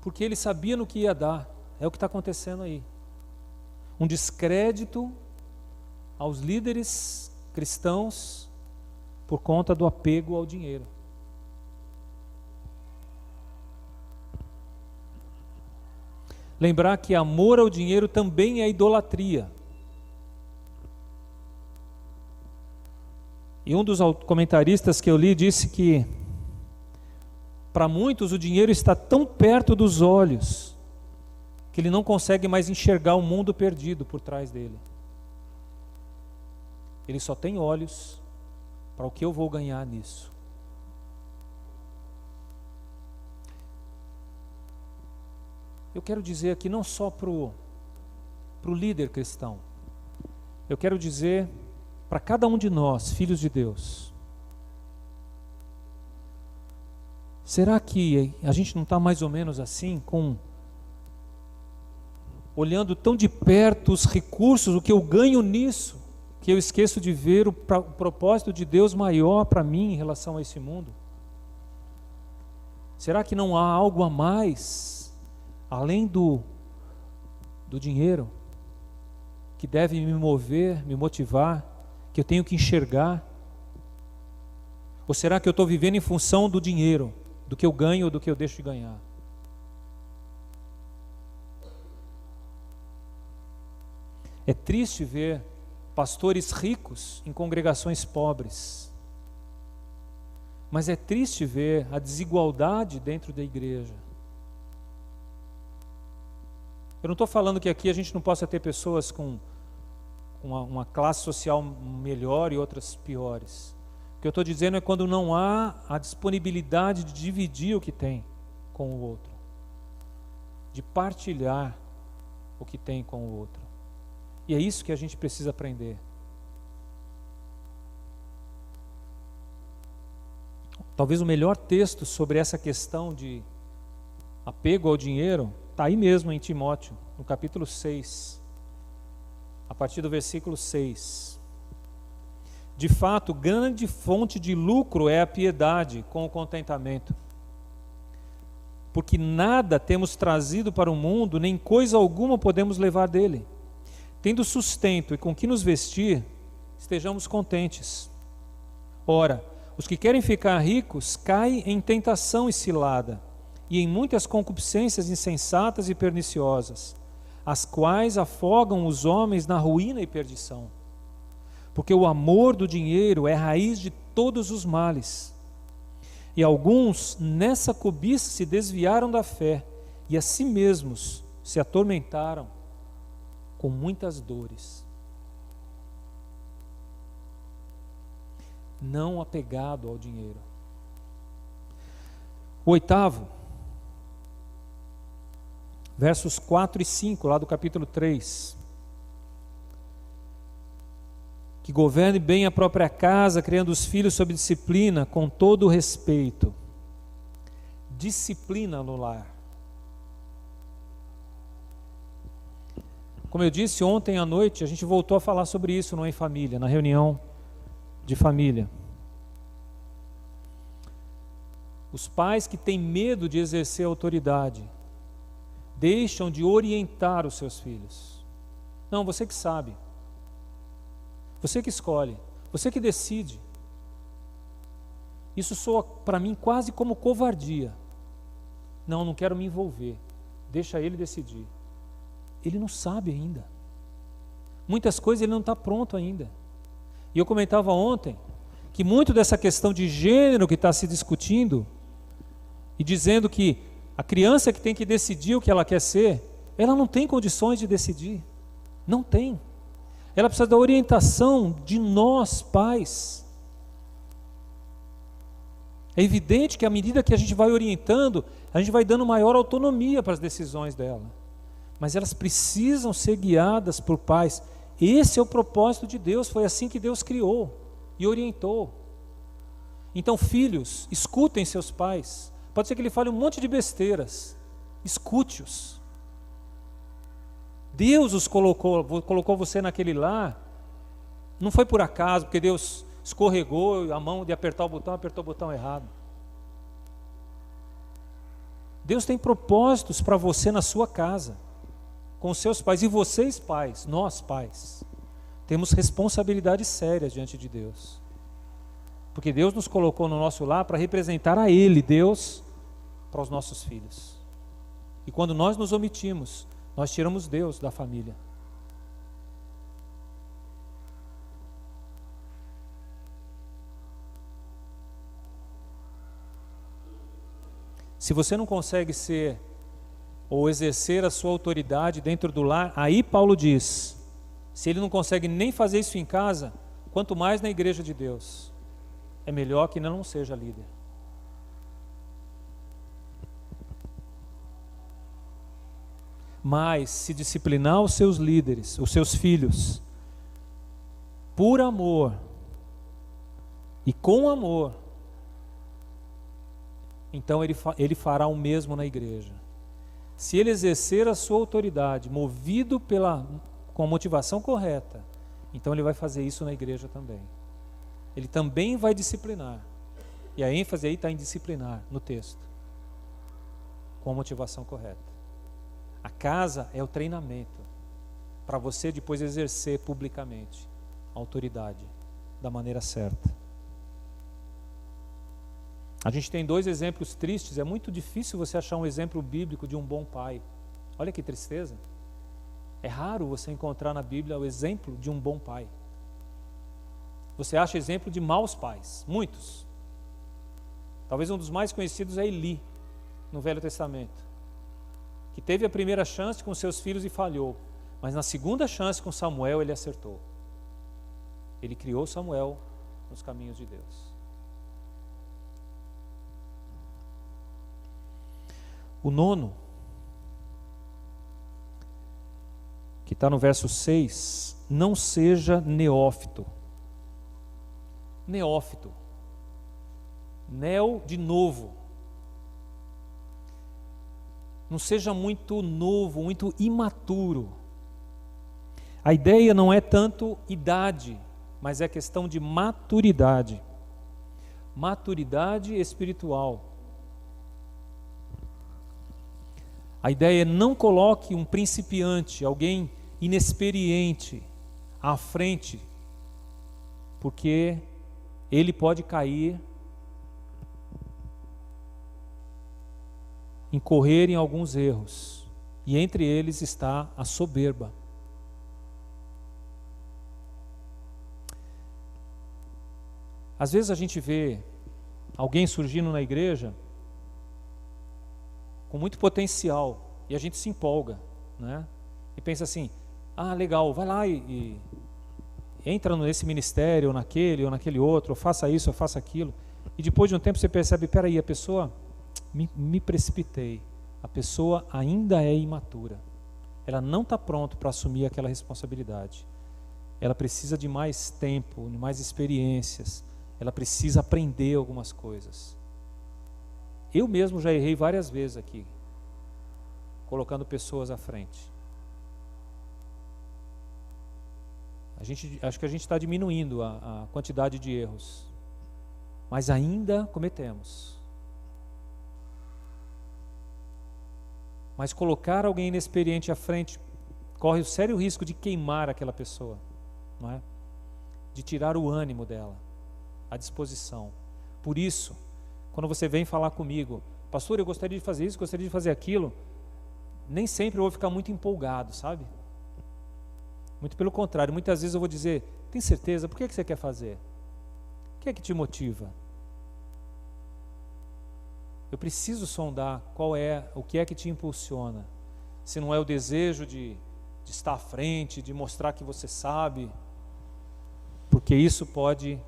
Porque ele sabia no que ia dar. É o que está acontecendo aí. Um descrédito aos líderes cristãos por conta do apego ao dinheiro. Lembrar que amor ao dinheiro também é idolatria. E um dos comentaristas que eu li disse que para muitos o dinheiro está tão perto dos olhos que ele não consegue mais enxergar o mundo perdido por trás dele. Ele só tem olhos para o que eu vou ganhar nisso. Eu quero dizer aqui não só para o líder cristão, eu quero dizer para cada um de nós, filhos de Deus. Será que a gente não está mais ou menos assim, olhando tão de perto os recursos, o que eu ganho nisso, que eu esqueço de ver o propósito de Deus maior para mim em relação a esse mundo? Será que não há algo a mais, além do dinheiro, que deve me mover, me motivar, que eu tenho que enxergar? Ou será que eu estou vivendo em função do dinheiro, do que eu ganho ou do que eu deixo de ganhar? É triste ver pastores ricos em congregações pobres, mas é triste ver a desigualdade dentro da igreja. Eu não estou falando que aqui a gente não possa ter pessoas com uma classe social melhor e outras piores. O que eu estou dizendo é quando não há a disponibilidade de dividir o que tem com o outro, de partilhar o que tem com o outro. E é isso que a gente precisa aprender. Talvez o melhor texto sobre essa questão de apego ao dinheiro está aí mesmo em Timóteo, no capítulo 6, a partir do versículo 6. De fato, grande fonte de lucro é a piedade com o contentamento. Porque nada temos trazido para o mundo, nem coisa alguma podemos levar dele. Tendo sustento e com que nos vestir, estejamos contentes. Ora, os que querem ficar ricos caem em tentação e cilada, e em muitas concupiscências insensatas e perniciosas, as quais afogam os homens na ruína e perdição. Porque o amor do dinheiro é a raiz de todos os males. E alguns nessa cobiça se desviaram da fé e a si mesmos se atormentaram com muitas dores. não apegado ao dinheiro. O 8º, versos 4 e 5, lá do capítulo 3. Que governe bem a própria casa, criando os filhos sob disciplina, com todo o respeito. Disciplina no lar. Como eu disse ontem à noite, a gente voltou a falar sobre isso no Em Família, na reunião de família. Os pais que têm medo de exercer autoridade, deixam de orientar os seus filhos. Não, você que sabe. Você que escolhe. Você que decide. Isso soa para mim quase como covardia. Não, não quero me envolver. Deixa ele decidir. Ele não sabe ainda. Muitas coisas ele não está pronto ainda. E eu comentava ontem que muito dessa questão de gênero que está se discutindo e dizendo que a criança que tem que decidir o que ela quer ser, ela não tem condições de decidir. Não tem. Ela precisa da orientação de nós, pais. É evidente que à medida que a gente vai orientando, a gente vai dando maior autonomia para as decisões dela. Mas elas precisam ser guiadas por pais. Esse é o propósito de Deus, foi assim que Deus criou e orientou. Então, filhos, escutem seus pais. Pode ser que ele fale um monte de besteiras. Escute-os. Deus os colocou você naquele lar. Não foi por acaso, porque Deus escorregou a mão de apertar o botão, apertou o botão errado. Deus tem propósitos para você na sua casa, com os seus pais. E vocês pais, nós pais, temos responsabilidades sérias diante de Deus. Porque Deus nos colocou no nosso lar para representar a Ele, Deus, para os nossos filhos. E quando nós nos omitimos, nós tiramos Deus da família. Se você não consegue ser ou exercer a sua autoridade dentro do lar, aí Paulo diz, se ele não consegue nem fazer isso em casa, quanto mais na igreja de Deus, é melhor que não seja líder. Mas se disciplinar os seus líderes, os seus filhos, por amor e com amor, então ele fará o mesmo na igreja. Se ele exercer a sua autoridade, movido com a motivação correta, então ele vai fazer isso na igreja também. Ele também vai disciplinar. E a ênfase aí está em disciplinar, no texto. Com a motivação correta. A casa é o treinamento para você depois exercer publicamente a autoridade da maneira certa. A gente tem 2 exemplos tristes. É muito difícil você achar um exemplo bíblico de um bom pai. Olha que tristeza. É raro você encontrar na Bíblia o exemplo de um bom pai. Você acha exemplo de maus pais, muitos. Talvez um dos mais conhecidos é Eli, no Velho Testamento, que teve a primeira chance com seus filhos e falhou, mas na segunda chance com Samuel ele acertou. Ele criou Samuel nos caminhos de Deus. O 9, que está no verso 6, não seja neófito. Neófito. Neo de novo. Não seja muito novo, muito imaturo. A ideia não é tanto idade, mas é questão de maturidade. Maturidade espiritual. A ideia é não coloque um principiante, alguém inexperiente, à frente, porque ele pode cair, incorrer em alguns erros, e entre eles está a soberba. Às vezes a gente vê alguém surgindo na igreja com muito potencial, e a gente se empolga, né? E pensa assim, legal, vai lá e entra nesse ministério, ou naquele outro, ou faça isso, ou faça aquilo, e depois de um tempo você percebe, peraí, a pessoa, me precipitei, a pessoa ainda é imatura, ela não está pronta para assumir aquela responsabilidade, ela precisa de mais tempo, de mais experiências, ela precisa aprender algumas coisas. Eu mesmo já errei várias vezes aqui, colocando pessoas à frente. Acho que a gente está diminuindo a quantidade de erros, mas ainda cometemos. Mas colocar alguém inexperiente à frente corre o sério risco de queimar aquela pessoa, não é? De tirar o ânimo dela, a disposição. Por isso, quando você vem falar comigo, pastor, eu gostaria de fazer isso, gostaria de fazer aquilo, nem sempre eu vou ficar muito empolgado, sabe? Muito pelo contrário, muitas vezes eu vou dizer, tem certeza? Por que você quer fazer? O que é que te motiva? Eu preciso sondar o que é que te impulsiona. Se não é o desejo de estar à frente, de mostrar que você sabe, porque isso pode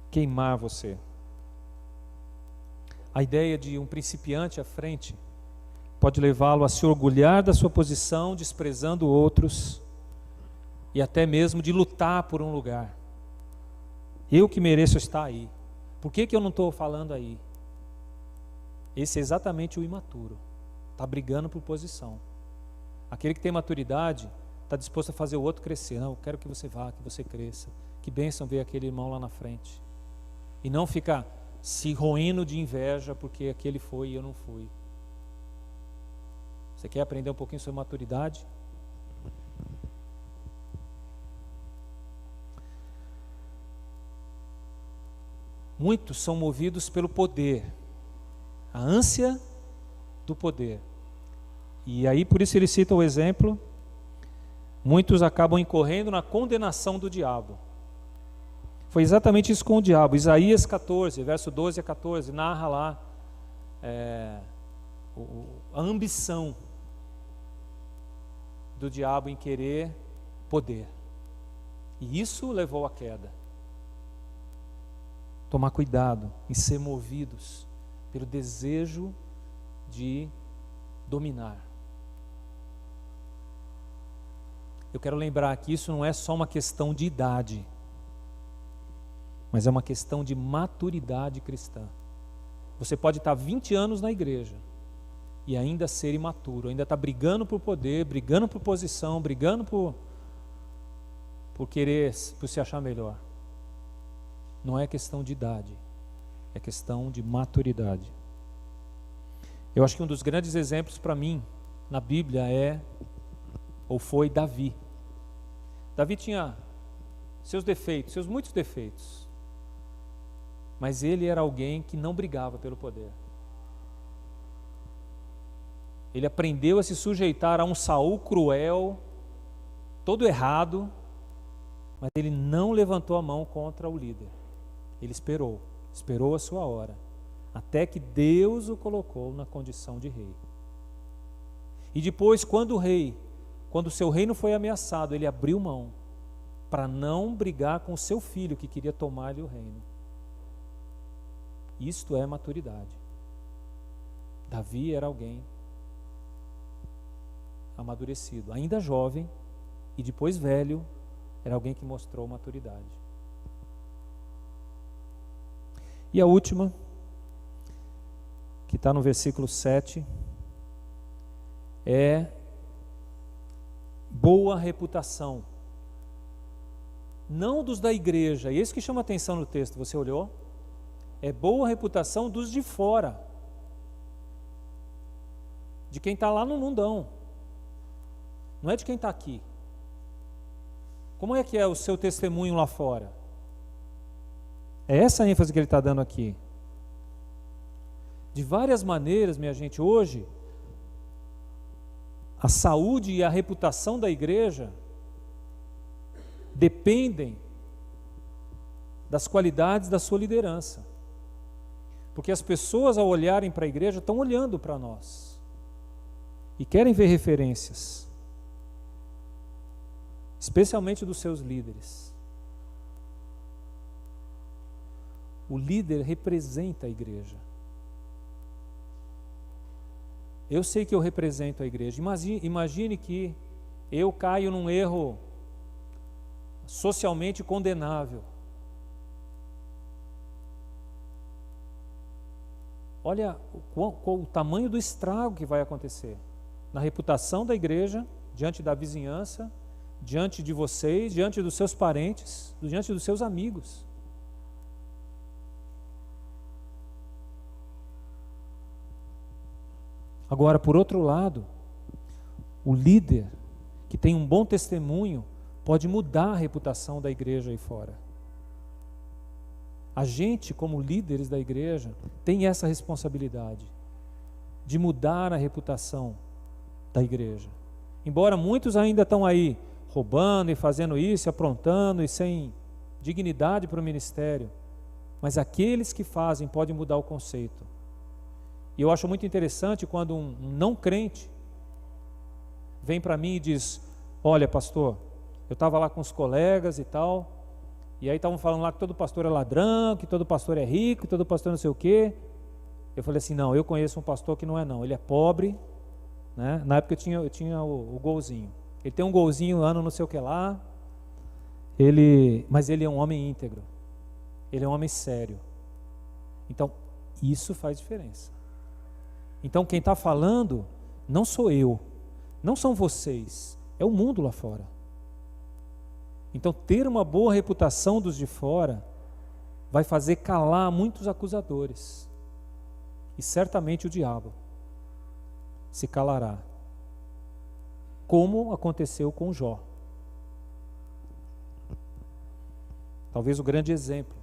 queimar você. A ideia de um principiante à frente pode levá-lo a se orgulhar da sua posição, desprezando outros, e até mesmo de lutar por um lugar. Eu que mereço estar aí. Por que eu não estou falando aí? Esse é exatamente o imaturo. Está brigando por posição. Aquele que tem maturidade está disposto a fazer o outro crescer. Não, eu quero que você vá, que você cresça. Que bênção ver aquele irmão lá na frente. E não ficar se roendo de inveja porque aquele foi e eu não fui. Você quer aprender um pouquinho sobre maturidade? Muitos são movidos pelo poder, a ânsia do poder. E aí por isso ele cita o exemplo, muitos acabam incorrendo na condenação do diabo. Foi exatamente isso com o diabo. Isaías 14, verso 12 a 14, narra lá a ambição do diabo em querer poder. E isso levou à queda. Tomar cuidado em ser movidos pelo desejo de dominar. Eu quero lembrar que isso não é só uma questão de idade, mas é uma questão de maturidade cristã. Você pode estar 20 anos na igreja e ainda ser imaturo, ainda estar brigando por poder, brigando por posição, brigando por se achar melhor. Não é questão de idade, é questão de maturidade. Eu acho que um dos grandes exemplos para mim na Bíblia foi Davi. Davi tinha seus defeitos, seus muitos defeitos, mas ele era alguém que não brigava pelo poder. Ele aprendeu a se sujeitar a um Saul cruel, todo errado, mas ele não levantou a mão contra o líder. Ele esperou a sua hora, até que Deus o colocou na condição de rei. E depois, quando o seu reino foi ameaçado, ele abriu mão para não brigar com o seu filho que queria tomar-lhe o reino. Isto é maturidade. Davi era alguém amadurecido, ainda jovem, e depois velho, era alguém que mostrou maturidade. E a última, que está no versículo 7, é boa reputação. Não dos da igreja, e é isso que chama atenção no texto, você olhou? É boa reputação dos de fora, de quem está lá no mundão, não é de quem está aqui. Como é que é o seu testemunho lá fora? É essa a ênfase que ele está dando aqui. De várias maneiras, minha gente, hoje, a saúde e a reputação da igreja dependem das qualidades da sua liderança. Porque as pessoas, ao olharem para a igreja, estão olhando para nós e querem ver referências. especialmente dos seus líderes. O líder representa a igreja. Eu sei que eu represento a igreja. Imagine que eu caio num erro socialmente condenável. Olha o tamanho do estrago que vai acontecer na reputação da igreja, diante da vizinhança, diante de vocês, diante dos seus parentes, diante dos seus amigos. Agora, por outro lado, o líder que tem um bom testemunho pode mudar a reputação da igreja aí fora. A gente, como líderes da igreja, tem essa responsabilidade de mudar a reputação da igreja. Embora muitos ainda estão aí roubando e fazendo isso, aprontando e sem dignidade para o ministério, mas aqueles que fazem podem mudar o conceito. E eu acho muito interessante quando um não crente vem para mim e diz: olha, pastor, eu estava lá com os colegas e tal, e aí estavam falando lá que todo pastor é ladrão, que todo pastor é rico, que todo pastor não sei o quê. Eu falei assim: não, eu conheço um pastor que não é não, ele é pobre, né? Na época eu tinha o golzinho. Ele tem um golzinho ano não sei o que lá, mas ele é um homem íntegro, ele é um homem sério. Então, isso faz diferença. Então, quem está falando não sou eu, não são vocês, é o mundo lá fora. Então, ter uma boa reputação dos de fora vai fazer calar muitos acusadores. E certamente o diabo se calará. Como aconteceu com Jó. Talvez o grande exemplo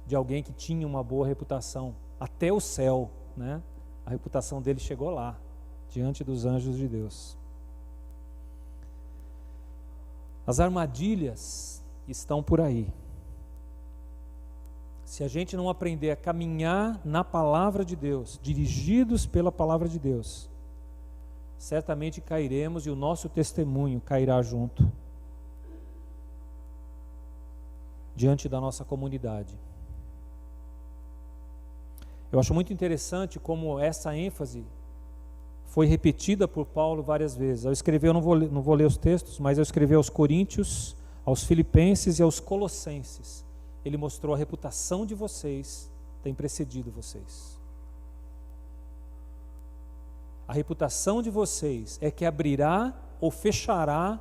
de alguém que tinha uma boa reputação, até o céu, né? A reputação dele chegou lá, diante dos anjos de Deus. As armadilhas estão por aí. Se a gente não aprender a caminhar na palavra de Deus, dirigidos pela palavra de Deus, certamente cairemos e o nosso testemunho cairá junto, diante da nossa comunidade. Eu acho muito interessante como essa ênfase foi repetida por Paulo várias vezes. Ao escrever, eu não vou ler os textos, mas ao escrever aos Coríntios, aos Filipenses e aos Colossenses, ele mostrou a reputação de vocês tem precedido vocês. A reputação de vocês é que abrirá ou fechará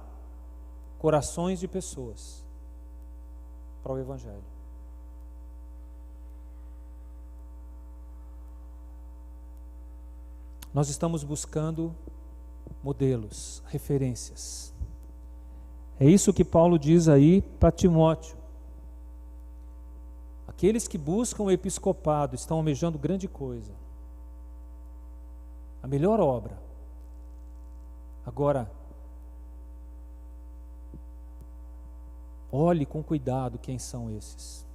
corações de pessoas para o Evangelho. Nós estamos buscando modelos, referências. É isso que Paulo diz aí para Timóteo. Aqueles que buscam o episcopado estão almejando grande coisa. A melhor obra. Agora, olhe com cuidado quem são esses.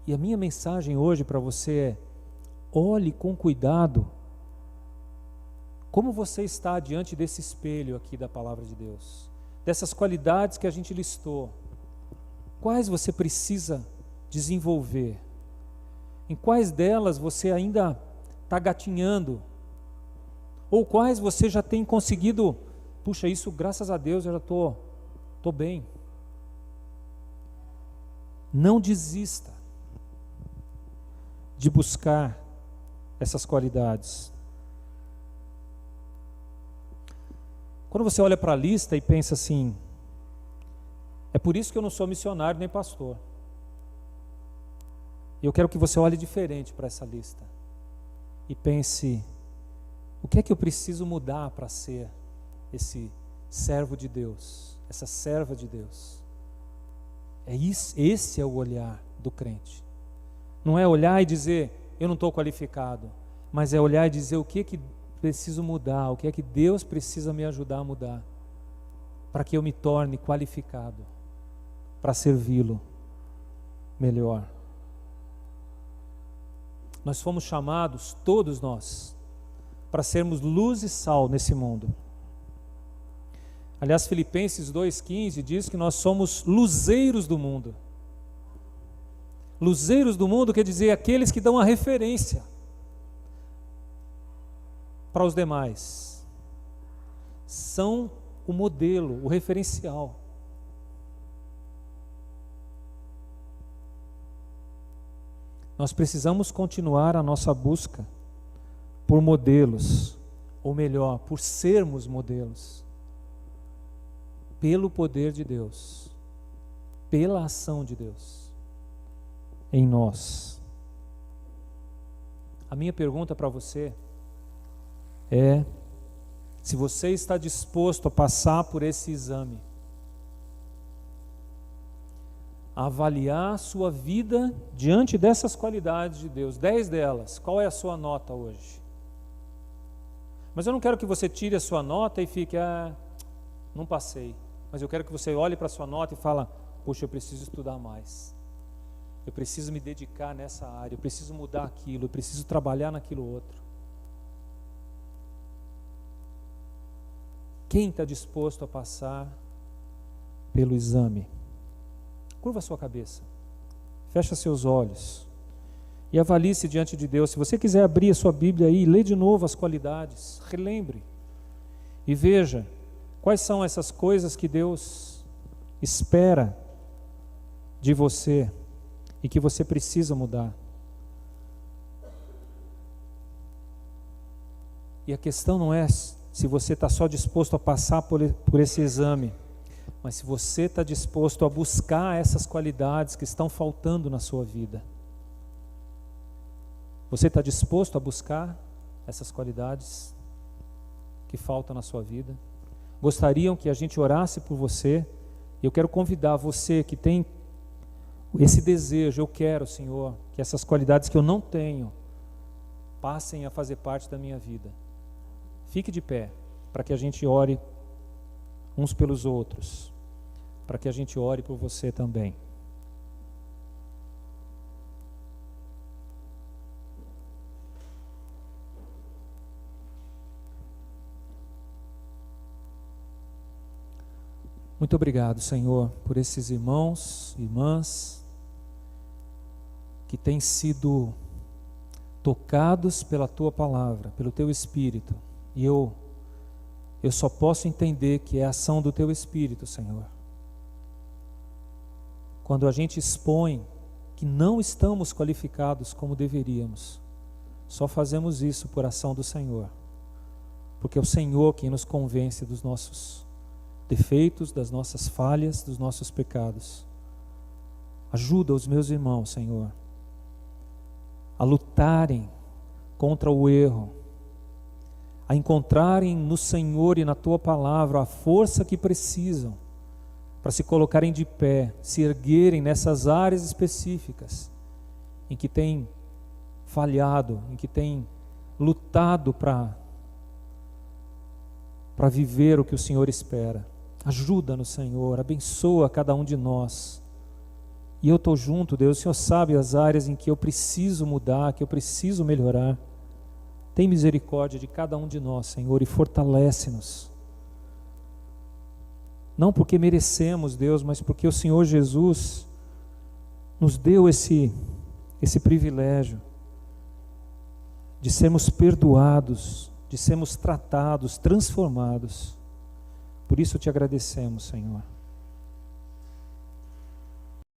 E a minha mensagem hoje para você é: olhe com cuidado como você está diante desse espelho aqui da palavra de Deus, dessas qualidades que a gente listou. Quais você precisa desenvolver? Em quais delas você ainda está gatinhando? Ou quais você já tem conseguido? Puxa, isso graças a Deus eu já estou bem. Não desista de buscar essas qualidades. Quando você olha para a lista e pensa assim: é por isso que eu não sou missionário nem pastor. Eu quero que você olhe diferente para essa lista e pense: o que é que eu preciso mudar para ser esse servo de Deus, essa serva de Deus? Esse é o olhar do crente. Não é olhar e dizer: eu não estou qualificado, mas é olhar e dizer: o que é que preciso mudar, o que é que Deus precisa me ajudar a mudar, para que eu me torne qualificado para servi-lo melhor. Nós fomos chamados, todos nós, para sermos luz e sal nesse mundo. Aliás, Filipenses 2,15 diz que nós somos luzeiros do mundo. Luzeiros do mundo quer dizer aqueles que dão a referência para os demais. São o modelo, o referencial. Nós precisamos continuar a nossa busca por modelos, ou melhor, por sermos modelos, pelo poder de Deus, pela ação de Deus em nós. A minha pergunta para você é: se você está disposto a passar por esse exame, a avaliar a sua vida diante dessas qualidades de Deus, 10 delas, qual é a sua nota hoje? Mas eu não quero que você tire a sua nota e fique, não passei. Mas eu quero que você olhe para a sua nota e fale, poxa, eu preciso estudar mais. Eu preciso me dedicar nessa área, eu preciso mudar aquilo, eu preciso trabalhar naquilo outro. Quem está disposto a passar pelo exame? Curva a sua cabeça, fecha seus olhos e avalie-se diante de Deus. Se você quiser abrir a sua Bíblia aí, lê de novo as qualidades, relembre e veja quais são essas coisas que Deus espera de você e que você precisa mudar. E a questão não é se você está só disposto a passar por esse exame, mas se você está disposto a buscar essas qualidades que estão faltando na sua vida. Você está disposto a buscar essas qualidades que faltam na sua vida? Gostariam que a gente orasse por você? Eu quero convidar você que tem esse desejo, eu quero, Senhor, que essas qualidades que eu não tenho passem a fazer parte da minha vida. Fique de pé, para que a gente ore uns pelos outros, para que a gente ore por você também. Muito obrigado, Senhor, por esses irmãos e irmãs que têm sido tocados pela Tua palavra, pelo Teu Espírito. E eu só posso entender que é a ação do Teu Espírito, Senhor. Quando a gente expõe que não estamos qualificados como deveríamos, só fazemos isso por ação do Senhor. Porque é o Senhor quem nos convence dos nossos defeitos, das nossas falhas, dos nossos pecados. Ajuda os meus irmãos, Senhor, a lutarem contra o erro, a encontrarem no Senhor e na Tua palavra a força que precisam para se colocarem de pé, se erguerem nessas áreas específicas em que têm falhado, em que têm lutado para viver o que o Senhor espera. Ajuda-nos, Senhor, abençoa cada um de nós. E eu estou junto, Deus, o Senhor sabe as áreas em que eu preciso mudar, que eu preciso melhorar. Tem misericórdia de cada um de nós, Senhor, e fortalece-nos. Não porque merecemos, Deus, mas porque o Senhor Jesus nos deu esse privilégio de sermos perdoados, de sermos tratados, transformados. Por isso te agradecemos, Senhor.